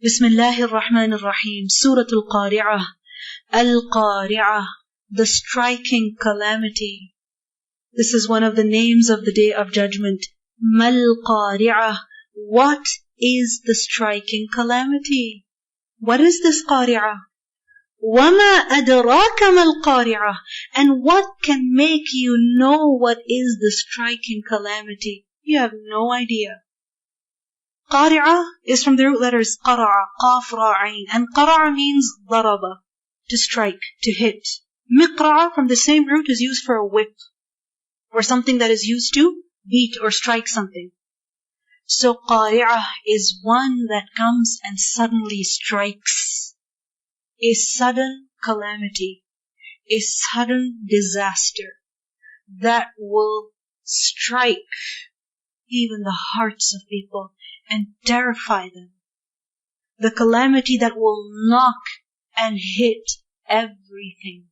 Bismillahir Rahmanir Rahim. Surah Al-Qari'ah. Al-Qari'ah, the striking calamity. This is one of the names of the Day of Judgment. Mal-Qari'ah. What is the striking calamity? What is this Qari'ah? وَمَا أَدْرَاكَ مَا الْقَارِعَةِ. And what can make you know what is the striking calamity? You have no idea. Qari'ah is from the root letters qara'a, qaf, ra, ayn. And qara'a means daraba, to strike, to hit. Miqra'a from the same root is used for a whip, or something that is used to beat or strike something. So qari'ah is one that comes and suddenly strikes. A sudden calamity, a sudden disaster that will strike even the hearts of people and terrify them. The calamity that will knock and hit everything.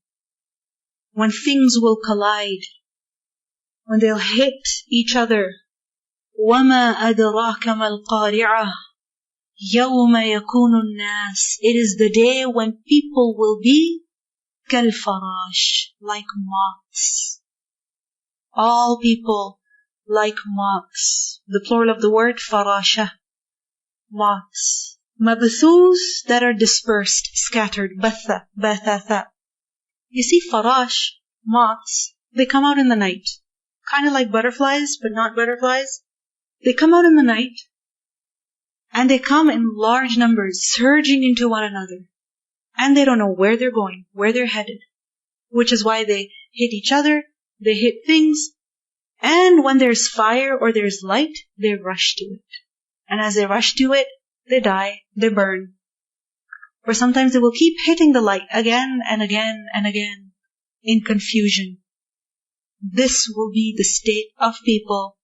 When things will collide, when they'll hit each other. وَمَا أَدْرَاكَ مَا الْقَارِعَةِ يَوْمَ يَكُونُ النَّاسِ. It is the day when people will be كَالْفَرَاشِ, like moths. All people like moths. The plural of the word farasha, moths. Mabthus, that are dispersed, scattered. Batha, bathatha. You see, farash, moths, they come out in the night. Kind of like butterflies, but not butterflies. They come out in the night, and they come in large numbers, surging into one another. And they don't know where they're going, where they're headed. Which is why they hit each other, they hit things. And when there's fire or there's light, they rush to it. And as they rush to it, they die, they burn. Or sometimes they will keep hitting the light again and again and again in confusion. This will be the state of people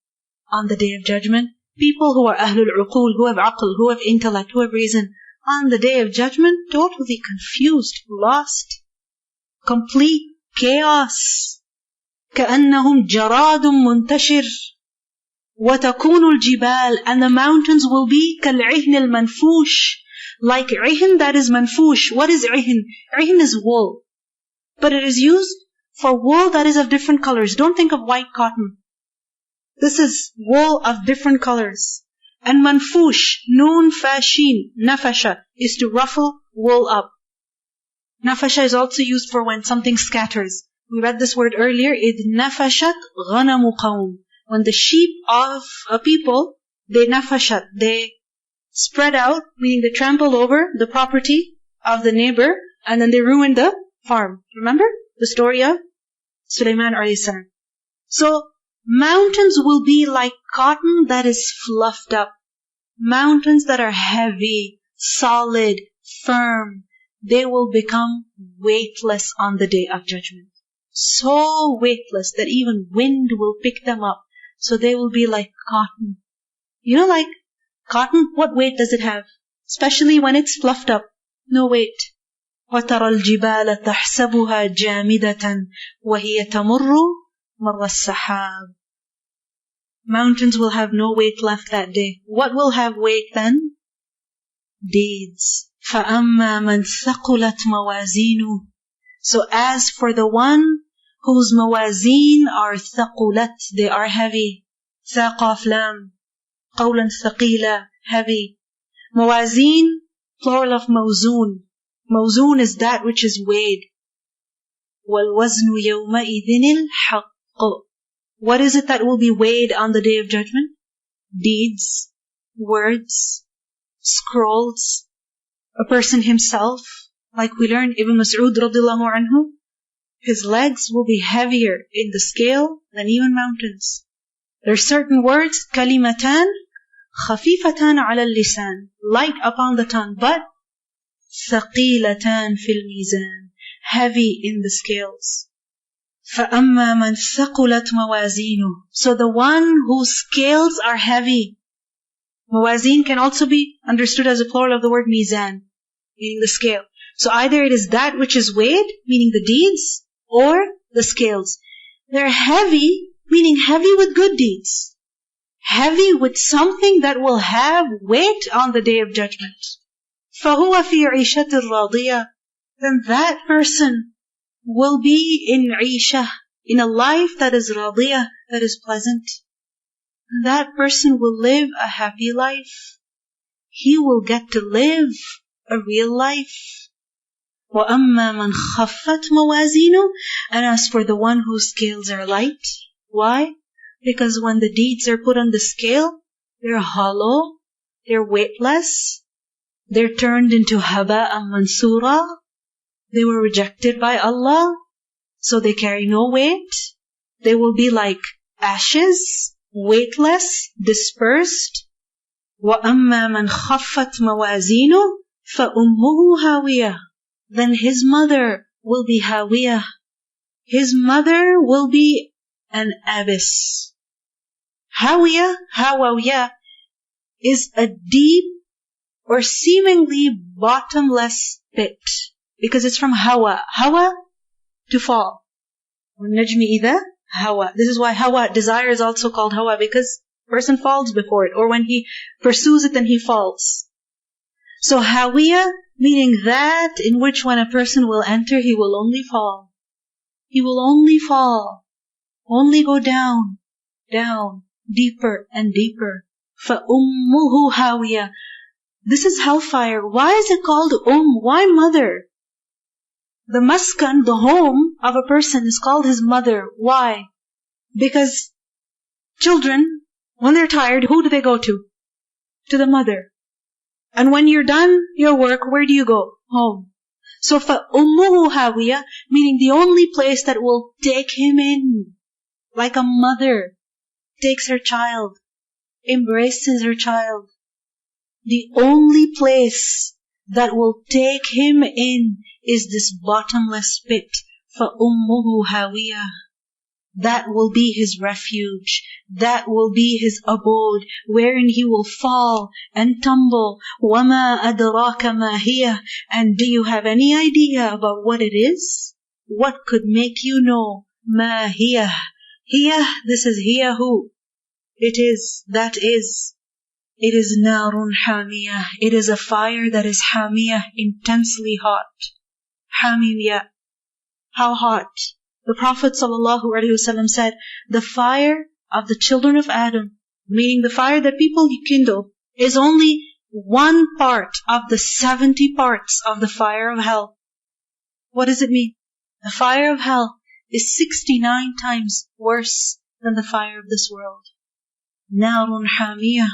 on the Day of Judgment. People who are ahlul uqul, who have aql, who have intellect, who have reason. On the Day of Judgment, totally confused, lost, complete chaos. كأنهم جراد منتشر وتكون الجبال, and the mountains will be كالعهن المنفوش, like عهن that is manfush. What is عهن? عهن is wool, but it is used for wool that is of different colors. Don't think of white cotton. This is wool of different colors. And manfush, noon fashin, nafasha, is to ruffle wool up. Nafasha is also used for when something scatters. We read this word earlier, إِذْ نَفَشَتْ غَنَمُ قَوْمٍ. When the sheep of a people, they nafashat, they spread out, meaning they trample over the property of the neighbor, and then they ruin the farm. Remember the story of Sulaiman alayhi salam. So, mountains will be like cotton that is fluffed up. Mountains that are heavy, solid, firm. They will become weightless on the Day of Judgment. So weightless that even wind will pick them up. So they will be like cotton. You know, like cotton, what weight does it have? Especially when it's fluffed up. No weight. وَتَرَى الْجِبَالَ تَحْسَبُهَا جَامِدَةً وَهِيَ تَمُرُّ مَرَّ السَّحَابِ. Mountains will have no weight left that day. What will have weight then? Deeds. فَأَمَّا مَنْ ثَقُلَتْ مَوَازِينُهُ. So as for the one whose mawazeen are thaqulat, they are heavy. Thaqaf lam, qawlan thaqila, heavy. Mawazeen, plural of mawzoon. Mawzoon is that which is weighed. وَالْوَزْنُ يَوْمَئِذٍ الْحَقُّ. What is it that will be weighed on the Day of Judgment? Deeds, words, scrolls, a person himself. Like we learned, Ibn Mas'ud radiyallahu anhu, his legs will be heavier in the scale than even mountains. There are certain words, kalimatan, khafifatan ala al-lisan, light upon the tongue, but thaqilatan fil mizan, heavy in the scales. فَأَمَّا مَنْ ثَقُلَتْ مَوَازِينُهُ. So the one whose scales are heavy. Mawazin can also be understood as a plural of the word mizan, meaning the scale. So either it is that which is weighed, meaning the deeds, or the scales. They're heavy, meaning heavy with good deeds. Heavy with something that will have weight on the Day of Judgment. فَهُوَ فِي عِيشَةٍ رَاضِيَةٍ. Then that person will be in عِيشَة, in a life that is radiyah, that is pleasant. That person will live a happy life. He will get to live a real life. وَأَمَّا مَنْ خَفَّتْ مَوَازِينُهُ. And as for the one whose scales are light. Why? Because when the deeds are put on the scale, they're hollow, they're weightless, they're turned into haba'an mansura. They were rejected by Allah, so they carry no weight. They will be like ashes, weightless, dispersed. وَأَمَّا مَنْ خَفَّتْ مَوَازِينُهُ فَأُمُّهُ هَاوِيَةٌ. Then his mother will be hawiyah. His mother will be an abyss. Hawiyah is a deep or seemingly bottomless pit. Because it's from hawa. Hawa, to fall. وَالنَّجْمِ إِذَا hawa. This is why hawa, desire, is also called hawa, because person falls before it. Or when he pursues it, then he falls. So hawiyah, meaning that in which when a person will enter, he will only fall. He will only fall. Only go down, down, deeper and deeper. فَأُمُّهُ هَاوِيَةٌ. This is hellfire. Why is it called Why mother? The maskan, the home of a person, is called his mother. Why? Because children, when they're tired, who do they go to? To the mother. And when you're done your work, where do you go? Home. So فَأُمُّهُ هَاوِيَةٌ, meaning the only place that will take him in, like a mother takes her child, embraces her child. The only place that will take him in is this bottomless pit. فَأُمُّهُ هَاوِيَةٌ. That will be his refuge. That will be his abode, wherein he will fall and tumble. وَمَا أَدْرَاكَ مَا هِيَهْ. And do you have any idea about what it is? What could make you know? مَا هِيَهْ. Hiyah, this is hiyah who? It is, that is. It is narun hamiyah. It is a fire that is hamiyah, intensely hot. Hamiyah. How hot? The Prophet ﷺ said, the fire of the children of Adam, meaning the fire that people kindle, is only 1 part of the 70 parts of the fire of hell. What does it mean? The fire of hell is 69 times worse than the fire of this world. Narun hamiyah.